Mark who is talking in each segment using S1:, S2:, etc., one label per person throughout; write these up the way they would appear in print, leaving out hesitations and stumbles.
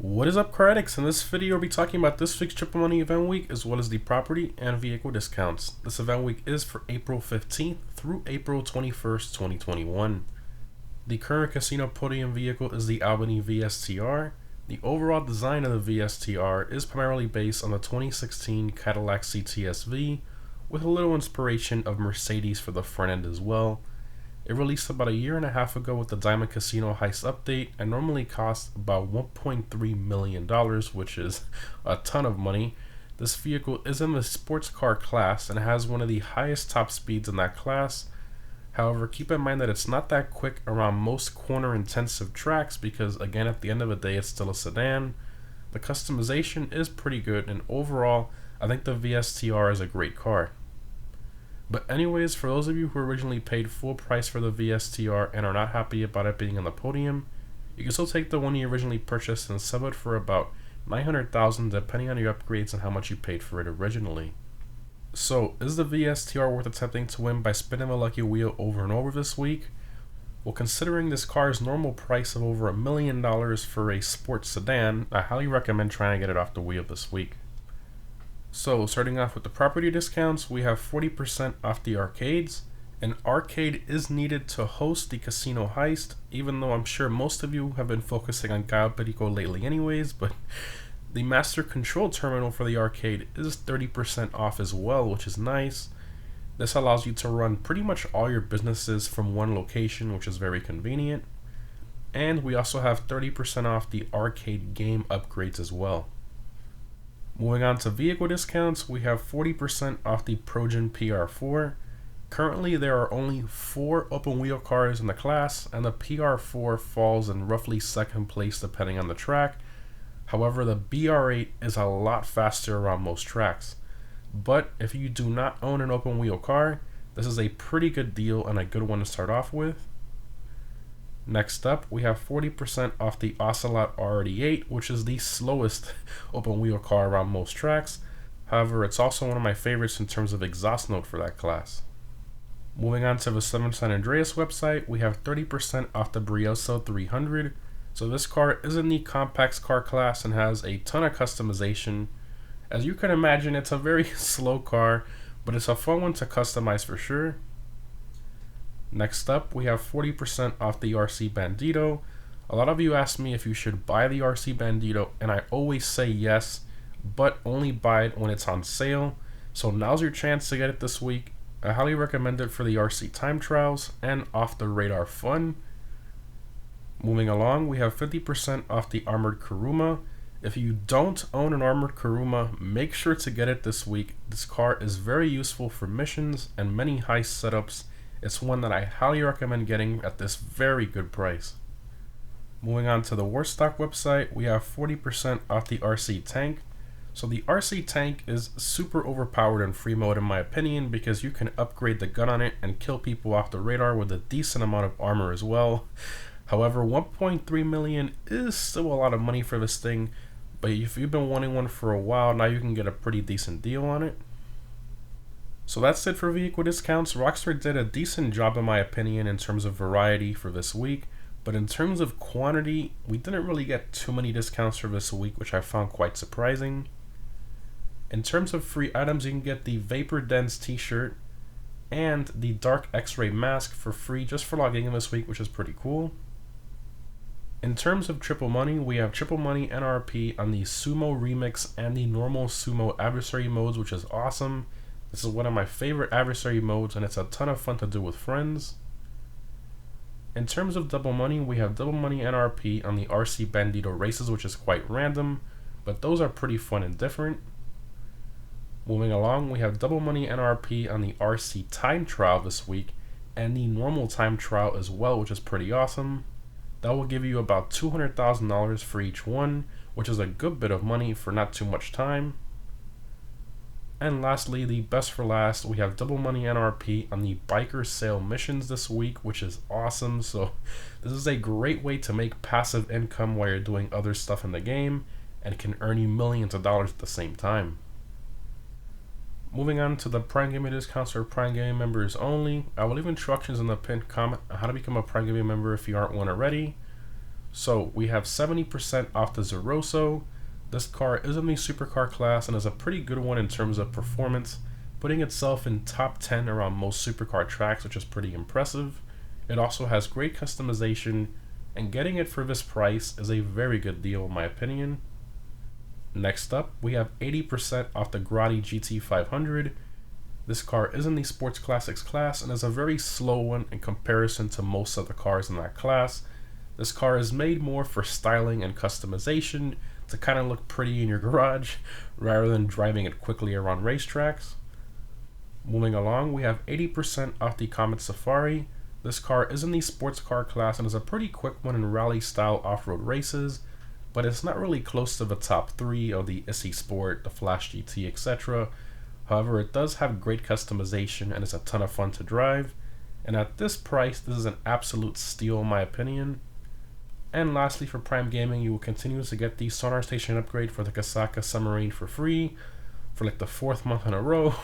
S1: What is up, car addicts? In this video, we'll be talking about this week's Triple Money event week as well as the property and vehicle discounts. This event week is for April 15th through April 21st, 2021. The current casino podium vehicle is the Albany v-str. The overall design of the v-str is primarily based on the 2016 Cadillac CTS-V with a little inspiration of Mercedes for the front end as well. It released about a year and a half ago with the Diamond Casino Heist update and normally costs about $1.3 million, which is a ton of money. This vehicle is in the sports car class and has one of the highest top speeds in that class. However, keep in mind that it's not that quick around most corner intensive tracks because, again, at the end of the day, it's still a sedan. The customization is pretty good, and overall, I think the v-str is a great car. But anyways, for those of you who originally paid full price for the v-str and are not happy about it being on the podium, you can still take the one you originally purchased and sell it for about $900,000 depending on your upgrades and how much you paid for it originally. So, is the v-str worth attempting to win by spinning the lucky wheel over and over this week? Well, considering this car's normal price of over $1 million for a sports sedan, I highly recommend trying to get it off the wheel this week. So, starting off with the property discounts, we have 40% off the arcades. An arcade is needed to host the casino heist, even though I'm sure most of you have been focusing on Gallo Perico lately anyways, but the master control terminal for the arcade is 30% off as well, which is nice. This allows you to run pretty much all your businesses from one location, which is very convenient. And we also have 30% off the arcade game upgrades as well. Moving on to vehicle discounts, we have 40% off the Progen PR4. Currently, there are only 4 open-wheel cars in the class, and the PR4 falls in roughly second place depending on the track. However, the BR8 is a lot faster around most tracks. But if you do not own an open-wheel car, this is a pretty good deal and a good one to start off with. Next up, we have 40% off the Ocelot R88, which is the slowest open-wheel car around most tracks. However, it's also one of my favorites in terms of exhaust note for that class. Moving on to the 7 San Andreas website, we have 30% off the Brioso 300. So this car is in the compacts car class and has a ton of customization. As you can imagine, it's a very slow car, but it's a fun one to customize for sure. Next up, we have 40% off the RC Bandito. A lot of you ask me if you should buy the RC Bandito, and I always say yes, but only buy it when it's on sale. So now's your chance to get it this week. I highly recommend it for the RC time trials and off the radar fun. Moving along, we have 50% off the Armored Kuruma. If you don't own an Armored Kuruma, make sure to get it this week. This car is very useful for missions and many heist setups. It's one that I highly recommend getting at this very good price. Moving on to the Warstock website, we have 40% off the RC Tank. So the RC Tank is super overpowered in free mode in my opinion because you can upgrade the gun on it and kill people off the radar with a decent amount of armor as well. However, 1.3 million is still a lot of money for this thing, but if you've been wanting one for a while, now you can get a pretty decent deal on it. So that's it for vehicle discounts. Rockstar did a decent job in my opinion in terms of variety for this week, but in terms of quantity, we didn't really get too many discounts for this week, which I found quite surprising. In terms of free items, you can get the Vapor Dens t-shirt and the Dark X-Ray mask for free just for logging in this week, which is pretty cool. In terms of Triple Money, we have Triple Money NRP on the Sumo Remix and the normal Sumo adversary modes, which is awesome. This is one of my favorite adversary modes and it's a ton of fun to do with friends. In terms of Double Money, we have Double Money NRP on the RC Bandito races, which is quite random, but those are pretty fun and different. Moving along, we have Double Money NRP on the RC Time Trial this week and the normal Time Trial as well, which is pretty awesome. That will give you about $200,000 for each one, which is a good bit of money for not too much time. And lastly, the best for last, we have Double Money NRP on the biker sale missions this week, which is awesome. So this is a great way to make passive income while you're doing other stuff in the game and can earn you millions of dollars at the same time. Moving on to the Prime Gaming discounts for Prime Gaming members only. I will leave instructions in the pinned comment on how to become a Prime Gaming member if you aren't one already. So we have 70% off the Zeroso. This car is in the supercar class and is a pretty good one in terms of performance, putting itself in top 10 around most supercar tracks, which is pretty impressive. It also has great customization, and getting it for this price is a very good deal in my opinion. Next up, we have 80% off the Grotti GT500. This car is in the Sports Classics class and is a very slow one in comparison to most of the cars in that class. This car is made more for styling and customization to kind of look pretty in your garage rather than driving it quickly around racetracks. Moving along, we have 80% off the Comet Safari. This car is in the sports car class and is a pretty quick one in rally style off-road races, but it's not really close to the top 3 of the Issy Sport, the Flash GT, etc. However, it does have great customization and is a ton of fun to drive, and at this price, this is an absolute steal in my opinion. And lastly, for Prime Gaming, you will continue to get the Sonar Station upgrade for the Kasaka Submarine for free for like the 4th month in a row.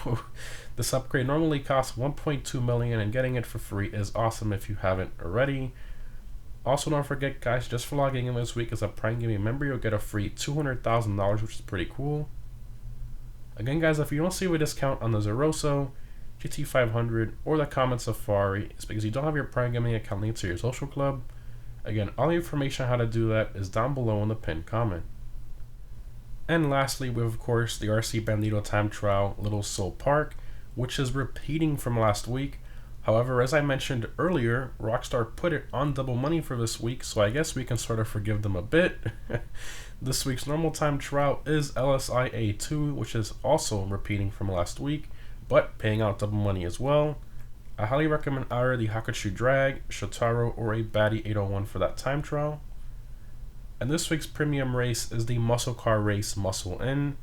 S1: This upgrade normally costs 1.2 million, and getting it for free is awesome if you haven't already. Also, don't forget, guys, just for logging in this week as a Prime Gaming member, you'll get a free $200,000, which is pretty cool. Again, guys, if you don't see a discount on the Zeroso, GT500, or the Comet Safari, it's because you don't have your Prime Gaming account linked to your social club. Again, all the information on how to do that is down below in the pinned comment. And lastly, we have, of course, the RC Bandito Time Trial Little Soul Park, which is repeating from last week. However, as I mentioned earlier, Rockstar put it on double money for this week, so I guess we can sort of forgive them a bit. This week's normal time trial is LSI A2, which is also repeating from last week, but paying out double money as well. I highly recommend either the Hakuchu Drag, Shotaro, or a Batty 801 for that time trial. And this week's premium race is the Muscle Car Race Muscle In,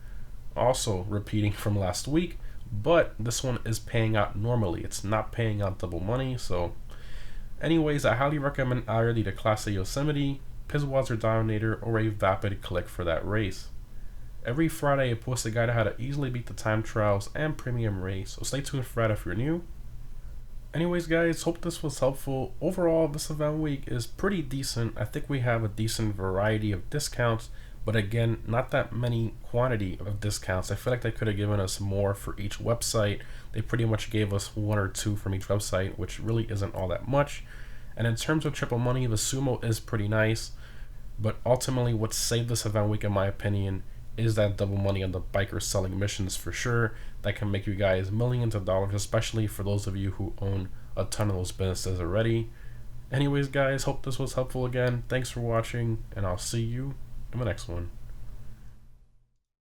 S1: also repeating from last week, but this one is paying out normally. It's not paying out double money, so anyways, I highly recommend either the Class A Yosemite, Pizwazer Dominator, or a Vapid Click for that race. Every Friday I post a guide on how to easily beat the time trials and premium race, so stay tuned for that if you're new. Anyways, guys, hope this was helpful. Overall, this event week is pretty decent. I think we have a decent variety of discounts, but again, not that many quantity of discounts. I feel like they could have given us more for each website. They pretty much gave us 1 or 2 from each website, which really isn't all that much. And in terms of triple money, the Sumo is pretty nice, but ultimately what saved this event week, in my opinion, is that double money on the biker selling missions for sure. That can make you guys millions of dollars, especially for those of you who own a ton of those businesses already. Anyways, guys, hope this was helpful again. Thanks for watching, and I'll see you in the next one.